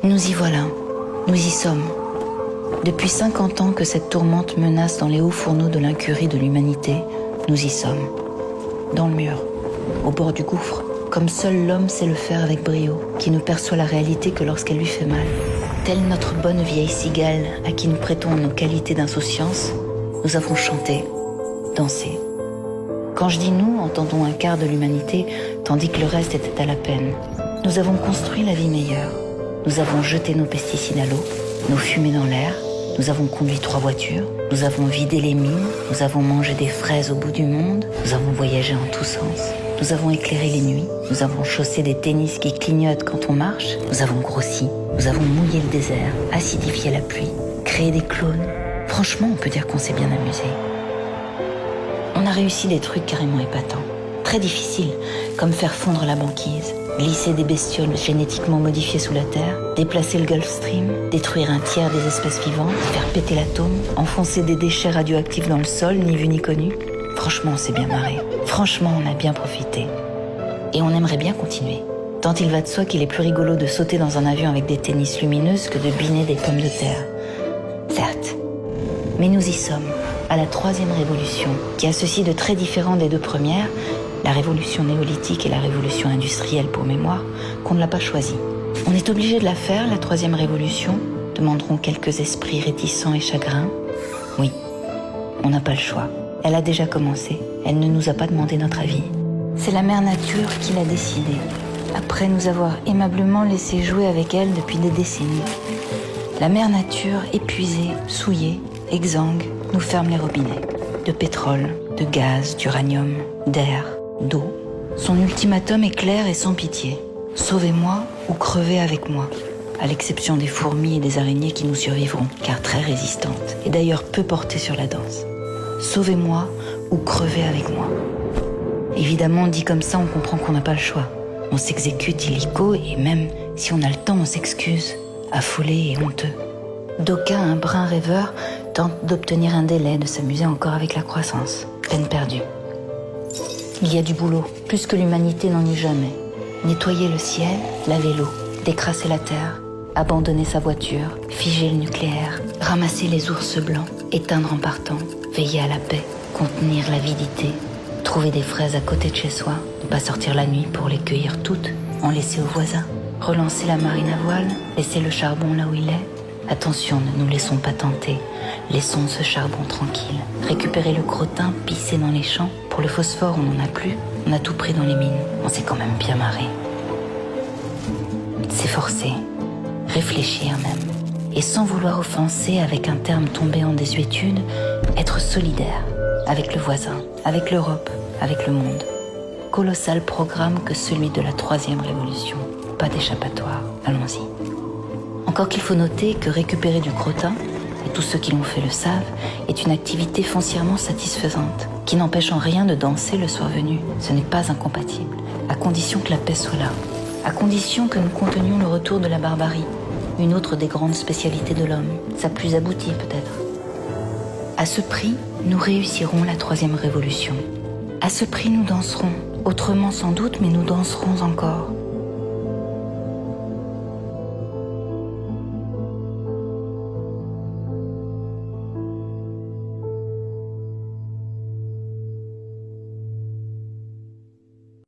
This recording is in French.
Nous y voilà, nous y sommes. Depuis 50 ans que cette tourmente menace dans les hauts fourneaux de l'incurie de l'humanité, nous y sommes. Dans le mur, au bord du gouffre, comme seul l'homme sait le faire avec brio, qui ne perçoit la réalité que lorsqu'elle lui fait mal. Telle notre bonne vieille cigale à qui nous prêtons nos qualités d'insouciance, nous avons chanté, dansé. Quand je dis nous, entendons un quart de l'humanité, tandis que le reste était à la peine. Nous avons construit la vie meilleure. Nous avons jeté nos pesticides à l'eau, nos fumées dans l'air. Nous avons conduit 3 voitures. Nous avons vidé les mines. Nous avons mangé des fraises au bout du monde. Nous avons voyagé en tous sens. Nous avons éclairé les nuits. Nous avons chaussé des tennis qui clignotent quand on marche. Nous avons grossi. Nous avons mouillé le désert, acidifié la pluie, créé des clones. Franchement, on peut dire qu'on s'est bien amusé. On a réussi des trucs carrément épatants. Très difficiles, comme faire fondre la banquise, glisser des bestioles génétiquement modifiées sous la terre, déplacer le Gulf Stream, détruire un tiers des espèces vivantes, faire péter l'atome, enfoncer des déchets radioactifs dans le sol, ni vu ni connu. Franchement, on s'est bien marré. Franchement, on a bien profité. Et on aimerait bien continuer. Tant il va de soi qu'il est plus rigolo de sauter dans un avion avec des tennis lumineuses que de biner des pommes de terre. Certes. Mais nous y sommes, à la 3e révolution, qui a ceci de très différent des 2 premières, la révolution néolithique et la révolution industrielle pour mémoire, qu'on ne l'a pas choisie. On est obligé de la faire, la 3e révolution, demanderont quelques esprits réticents et chagrins. Oui, on n'a pas le choix. Elle a déjà commencé, elle ne nous a pas demandé notre avis. C'est la mère nature qui l'a décidé, après nous avoir aimablement laissé jouer avec elle depuis des décennies. La mère nature, épuisée, souillée, exsangue, nous ferme les robinets. De pétrole, de gaz, d'uranium, d'air, d'eau. Son ultimatum est clair et sans pitié. Sauvez-moi ou crevez avec moi. À l'exception des fourmis et des araignées qui nous survivront, car très résistantes, et d'ailleurs peu portées sur la danse. Sauvez-moi ou crevez avec moi. Évidemment, dit comme ça, on comprend qu'on n'a pas le choix. On s'exécute illico et même si on a le temps, on s'excuse, affolé et honteux. D'aucuns, un brin rêveur, tentent d'obtenir un délai, de s'amuser encore avec la croissance. Peine perdue. Il y a du boulot, plus que l'humanité n'en eut jamais. Nettoyer le ciel, laver l'eau, décrasser la terre, abandonner sa voiture, figer le nucléaire, ramasser les ours blancs, éteindre en partant, veiller à la paix, contenir l'avidité, trouver des fraises à côté de chez soi, ne pas sortir la nuit pour les cueillir toutes, en laisser aux voisins, relancer la marine à voile, laisser le charbon là où il est. Attention, ne nous laissons pas tenter, laissons ce charbon tranquille. Récupérer le crottin, pisser dans les champs. Pour le phosphore, on n'en a plus, on a tout pris dans les mines. On s'est quand même bien marré. S'efforcer, réfléchir même. Et sans vouloir offenser avec un terme tombé en désuétude, être solidaire avec le voisin, avec l'Europe, avec le monde. Colossal programme que celui de la 3e révolution. Pas d'échappatoire, allons-y. Encore qu'il faut noter que récupérer du crottin, et tous ceux qui l'ont fait le savent, est une activité foncièrement satisfaisante, qui n'empêche en rien de danser le soir venu. Ce n'est pas incompatible, à condition que la paix soit là, à condition que nous contenions le retour de la barbarie, une autre des grandes spécialités de l'homme, sa plus aboutie peut-être. À ce prix, nous réussirons la 3e révolution. À ce prix, nous danserons, autrement sans doute, mais nous danserons encore.